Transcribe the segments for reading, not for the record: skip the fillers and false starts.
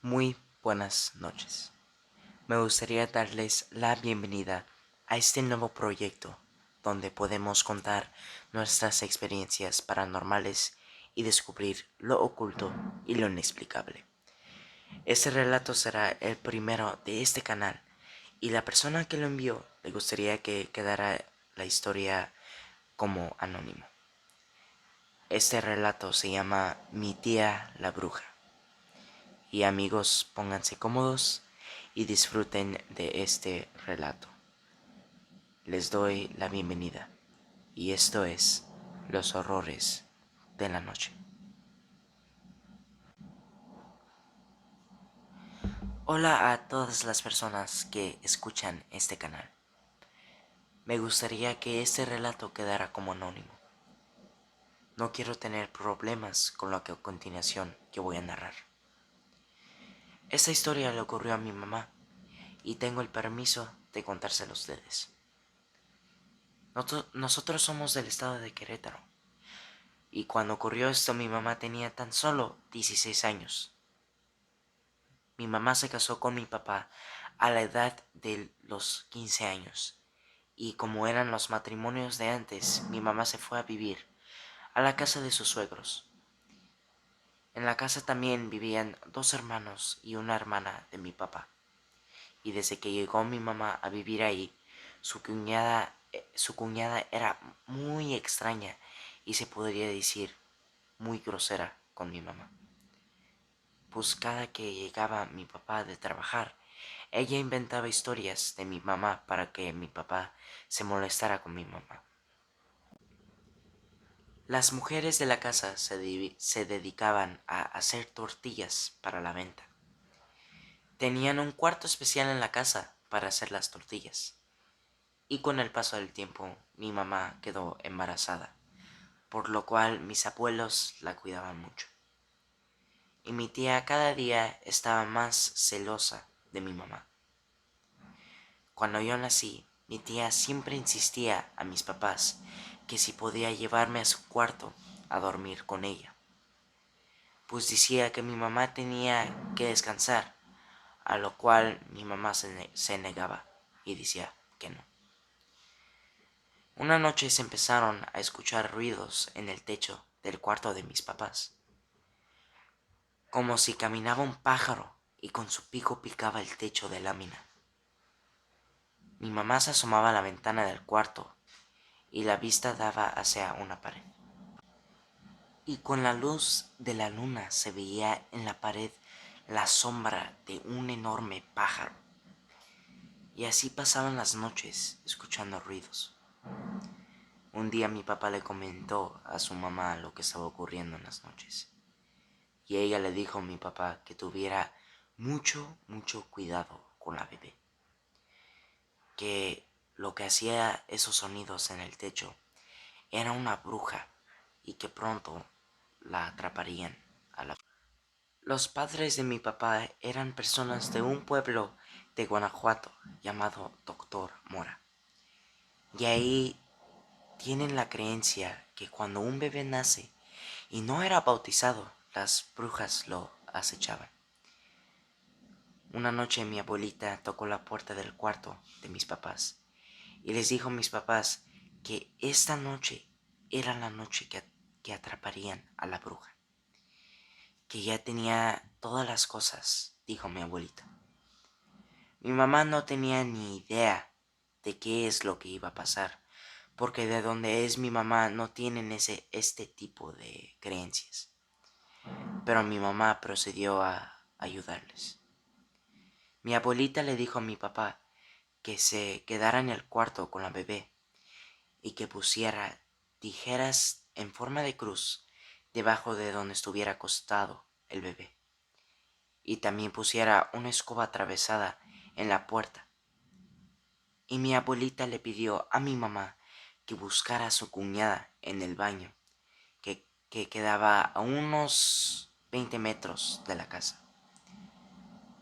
Muy buenas noches. Me gustaría darles la bienvenida a este nuevo proyecto donde podemos contar nuestras experiencias paranormales y descubrir lo oculto y lo inexplicable. Este relato será el primero de este canal y la persona que lo envió le gustaría que quedara la historia como anónimo. Este relato se llama Mi tía la bruja. Y amigos, pónganse cómodos y disfruten de este relato. Les doy la bienvenida y esto es Los horrores de la noche. Hola a todas las personas que escuchan este canal. Me gustaría que este relato quedara como anónimo. No quiero tener problemas con lo que a continuación que voy a narrar. Esta historia le ocurrió a mi mamá y tengo el permiso de contárselo a ustedes. Nosotros somos del estado de Querétaro. Y cuando ocurrió esto mi mamá tenía tan solo 16 años. Mi mamá se casó con mi papá a la edad de los 15 años. Y como eran los matrimonios de antes, mi mamá se fue a vivir a la casa de sus suegros. En la casa también vivían dos hermanos y una hermana de mi papá. Y desde que llegó mi mamá a vivir ahí, su cuñada era muy extraña y se podría decir muy grosera con mi mamá. Pues cada que llegaba mi papá de trabajar, ella inventaba historias de mi mamá para que mi papá se molestara con mi mamá. Las mujeres de la casa se dedicaban a hacer tortillas para la venta. Tenían un cuarto especial en la casa para hacer las tortillas. Y con el paso del tiempo mi mamá quedó embarazada, por lo cual mis abuelos la cuidaban mucho. Y mi tía cada día estaba más celosa de mi mamá. Cuando yo nací, mi tía siempre insistía a mis papás que si podía llevarme a su cuarto a dormir con ella, pues decía que mi mamá tenía que descansar, a lo cual mi mamá se negaba y decía que no. Una noche se empezaron a escuchar ruidos en el techo del cuarto de mis papás, como si caminaba un pájaro y con su pico picaba el techo de lámina. Mi mamá se asomaba a la ventana del cuarto y la vista daba hacia una pared. Y con la luz de la luna se veía en la pared la sombra de un enorme pájaro. Y así pasaban las noches escuchando ruidos. Un día mi papá le comentó a su mamá lo que estaba ocurriendo en las noches. Y ella le dijo a mi papá que tuviera mucho cuidado con la bebé. Que lo que hacía esos sonidos en el techo era una bruja y que pronto la atraparían a la... Los padres de mi papá eran personas de un pueblo de Guanajuato llamado Doctor Mora. Y ahí tienen la creencia que cuando un bebé nace y no era bautizado, las brujas lo acechaban. Una noche mi abuelita tocó la puerta del cuarto de mis papás y les dijo a mis papás que esta noche era la noche que atraparían a la bruja. Que ya tenía todas las cosas, dijo mi abuelita. Mi mamá no tenía ni idea de qué es lo que iba a pasar, porque de donde es mi mamá no tienen este tipo de creencias. Pero mi mamá procedió a ayudarles. Mi abuelita le dijo a mi papá que se quedara en el cuarto con la bebé y que pusiera tijeras en forma de cruz debajo de donde estuviera acostado el bebé. Y también pusiera una escoba atravesada en la puerta. Y mi abuelita le pidió a mi mamá que buscara a su cuñada en el baño, que quedaba a unos 20 metros de la casa.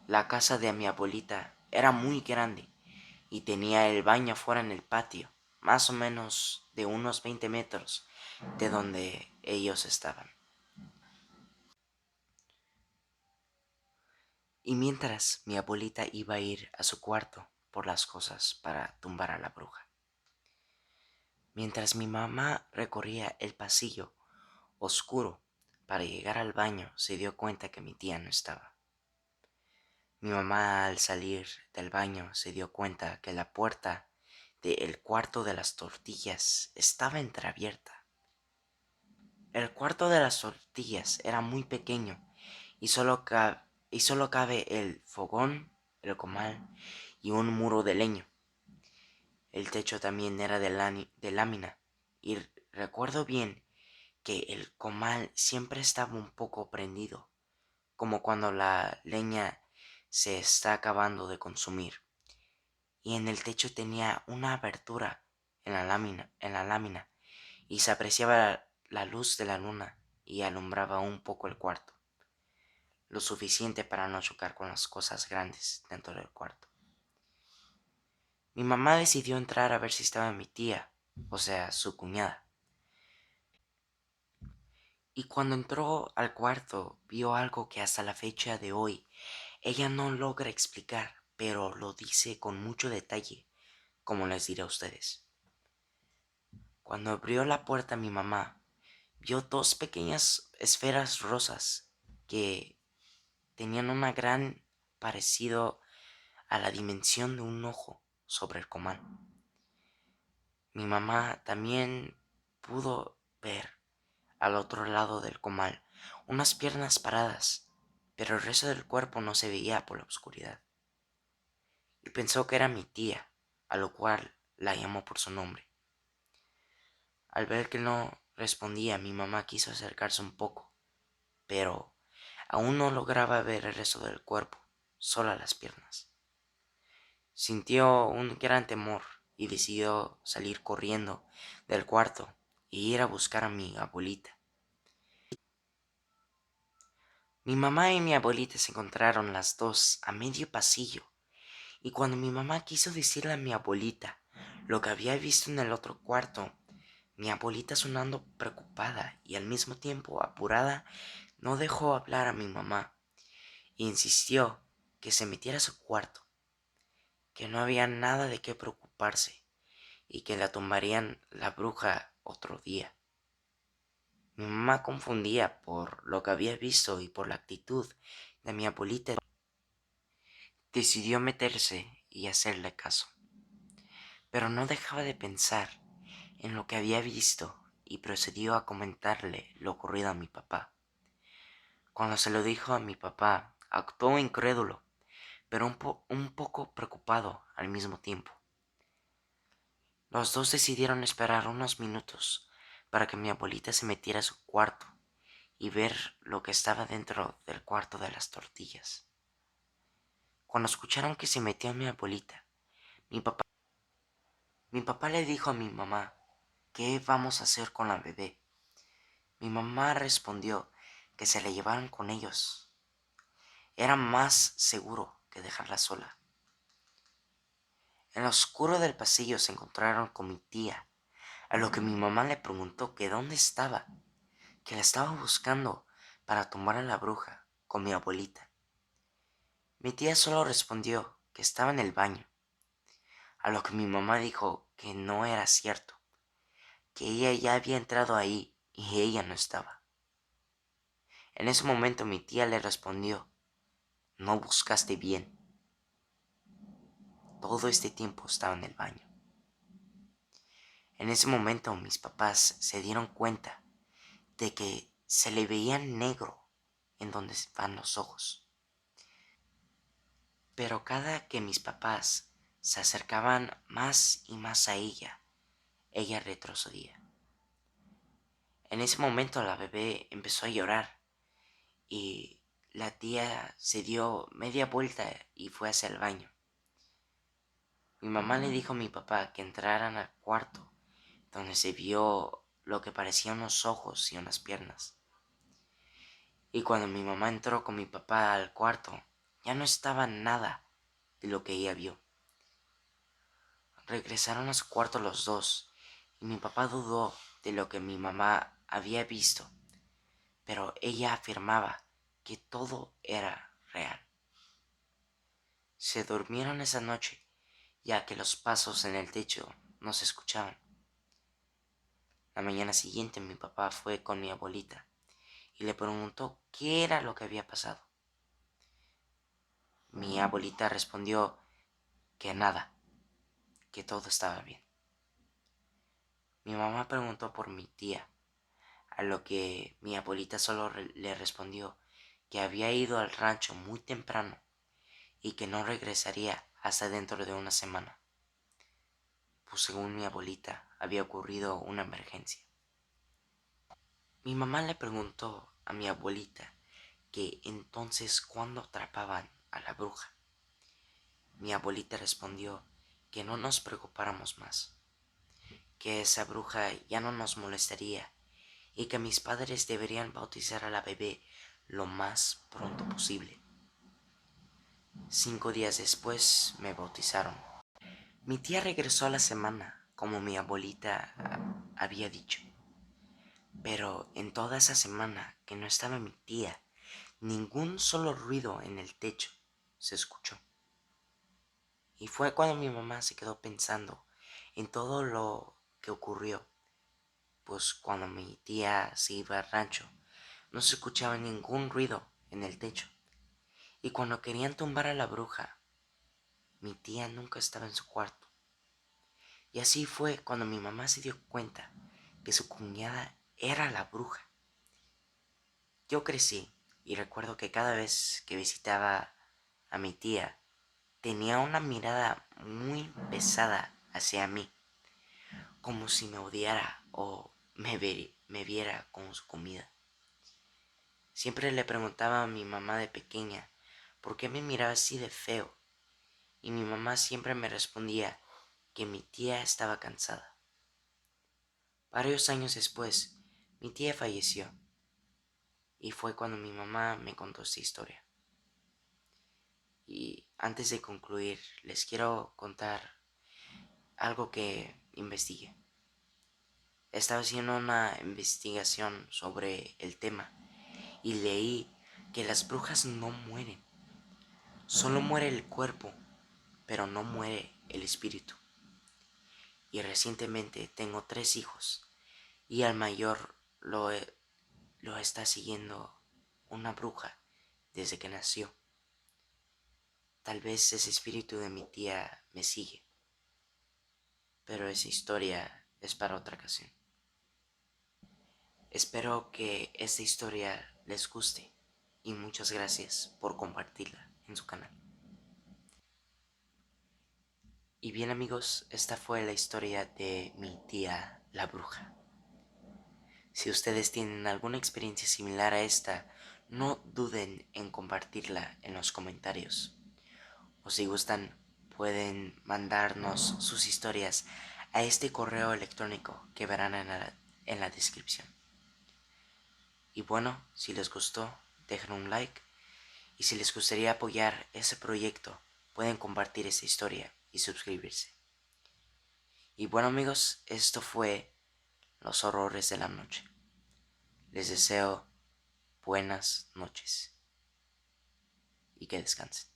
La casa de mi abuelita era muy grande y tenía el baño afuera en el patio, más o menos de unos 20 metros de donde ellos estaban. Y mientras mi abuelita iba a ir a su cuarto por las cosas para tumbar a la bruja. Mientras mi mamá recorría el pasillo oscuro para llegar al baño, se dio cuenta que mi tía no estaba. Mi mamá al salir del baño se dio cuenta que la puerta del cuarto de las tortillas estaba entreabierta. El cuarto de las tortillas era muy pequeño y solo cabe el fogón, el comal y un muro de leño. El techo también era de lámina y recuerdo bien que el comal siempre estaba un poco prendido, como cuando la leña se está acabando de consumir. Y en el techo tenía una abertura en la lámina y se apreciaba la luz de la luna y alumbraba un poco el cuarto, lo suficiente para no chocar con las cosas grandes dentro del cuarto. Mi mamá decidió entrar a ver si estaba mi tía, o sea, su cuñada. Y cuando entró al cuarto, vio algo que hasta la fecha de hoy ella no logra explicar, pero lo dice con mucho detalle, como les diré a ustedes. Cuando abrió la puerta mi mamá, vio dos pequeñas esferas rosas que tenían una gran parecido a la dimensión de un ojo sobre el comal. Mi mamá también pudo ver al otro lado del comal unas piernas paradas, pero el resto del cuerpo no se veía por la oscuridad. Y pensó que era mi tía, a lo cual la llamó por su nombre. Al ver que no respondía, mi mamá quiso acercarse un poco, pero aún no lograba ver el resto del cuerpo, solo las piernas. Sintió un gran temor y decidió salir corriendo del cuarto y ir a buscar a mi abuelita. Mi mamá y mi abuelita se encontraron las dos a medio pasillo, y cuando mi mamá quiso decirle a mi abuelita lo que había visto en el otro cuarto, mi abuelita, sonando preocupada y al mismo tiempo apurada, no dejó hablar a mi mamá e insistió que se metiera a su cuarto, que no había nada de qué preocuparse y que la tumbarían la bruja otro día. Mi mamá, confundía por lo que había visto y por la actitud de mi abuelita, decidió meterse y hacerle caso, pero no dejaba de pensar en lo que había visto y procedió a comentarle lo ocurrido a mi papá. Cuando se lo dijo a mi papá, actuó incrédulo, pero un poco preocupado al mismo tiempo. Los dos decidieron esperar unos minutos para que mi abuelita se metiera a su cuarto y ver lo que estaba dentro del cuarto de las tortillas. Cuando escucharon que se metió mi abuelita, mi papá, mi papá le dijo a mi mamá, ¿qué vamos a hacer con la bebé? Mi mamá respondió que se la llevaran con ellos. Era más seguro que dejarla sola. En lo oscuro del pasillo se encontraron con mi tía, a lo que mi mamá le preguntó que dónde estaba, que la estaba buscando para tomar a la bruja con mi abuelita. Mi tía solo respondió que estaba en el baño, a lo que mi mamá dijo que no era cierto, que ella ya había entrado ahí y ella no estaba. En ese momento mi tía le respondió, no buscaste bien, todo este tiempo estaba en el baño. En ese momento mis papás se dieron cuenta de que se le veía negro en donde van los ojos. Pero cada que mis papás se acercaban más y más a ella retrocedía. En ese momento la bebé empezó a llorar y la tía se dio media vuelta y fue hacia el baño. Mi mamá le dijo a mi papá que entraran al cuarto donde se vio lo que parecían unos ojos y unas piernas. Y cuando mi mamá entró con mi papá al cuarto, ya no estaba nada de lo que ella vio. Regresaron a su cuarto los dos, y mi papá dudó de lo que mi mamá había visto, pero ella afirmaba que todo era real. Se durmieron esa noche, ya que los pasos en el techo no se escuchaban. La mañana siguiente mi papá fue con mi abuelita y le preguntó qué era lo que había pasado. Mi abuelita respondió que nada, que todo estaba bien. Mi mamá preguntó por mi tía, a lo que mi abuelita solo le respondió que había ido al rancho muy temprano y que no regresaría hasta dentro de una semana, pues según mi abuelita había ocurrido una emergencia. Mi mamá le preguntó a mi abuelita que entonces cuándo atrapaban a la bruja. Mi abuelita respondió que no nos preocupáramos más, que esa bruja ya no nos molestaría y que mis padres deberían bautizar a la bebé lo más pronto posible. 5 días después me bautizaron. Mi tía regresó a la semana, como mi abuelita había dicho. Pero en toda esa semana que no estaba mi tía, ningún solo ruido en el techo se escuchó. Y fue cuando mi mamá se quedó pensando en todo lo que ocurrió. Pues cuando mi tía se iba al rancho, no se escuchaba ningún ruido en el techo. Y cuando querían tumbar a la bruja, mi tía nunca estaba en su cuarto. Y así fue cuando mi mamá se dio cuenta que su cuñada era la bruja. Yo crecí y recuerdo que cada vez que visitaba a mi tía, tenía una mirada muy pesada hacia mí, como si me odiara o me viera con su comida. Siempre le preguntaba a mi mamá de pequeña por qué me miraba así de feo, y mi mamá siempre me respondía que mi tía estaba cansada. Varios años después, mi tía falleció, y fue cuando mi mamá me contó esta historia. Y antes de concluir, les quiero contar algo que investigué. Estaba haciendo una investigación sobre el tema y leí que las brujas no mueren. Solo muere el cuerpo, pero no muere el espíritu. Y recientemente tengo 3 hijos y al mayor lo está siguiendo una bruja desde que nació. Tal vez ese espíritu de mi tía me sigue, pero esa historia es para otra ocasión. Espero que esta historia les guste y muchas gracias por compartirla en su canal. Y bien amigos, esta fue la historia de mi tía la bruja. Si ustedes tienen alguna experiencia similar a esta, no duden en compartirla en los comentarios. O si gustan, pueden mandarnos sus historias a este correo electrónico que verán en la descripción. Y bueno, si les gustó, dejen un like. Y si les gustaría apoyar ese proyecto, pueden compartir esta historia y suscribirse. Y bueno amigos, esto fue Los Horrores de la Noche. Les deseo buenas noches y que descansen.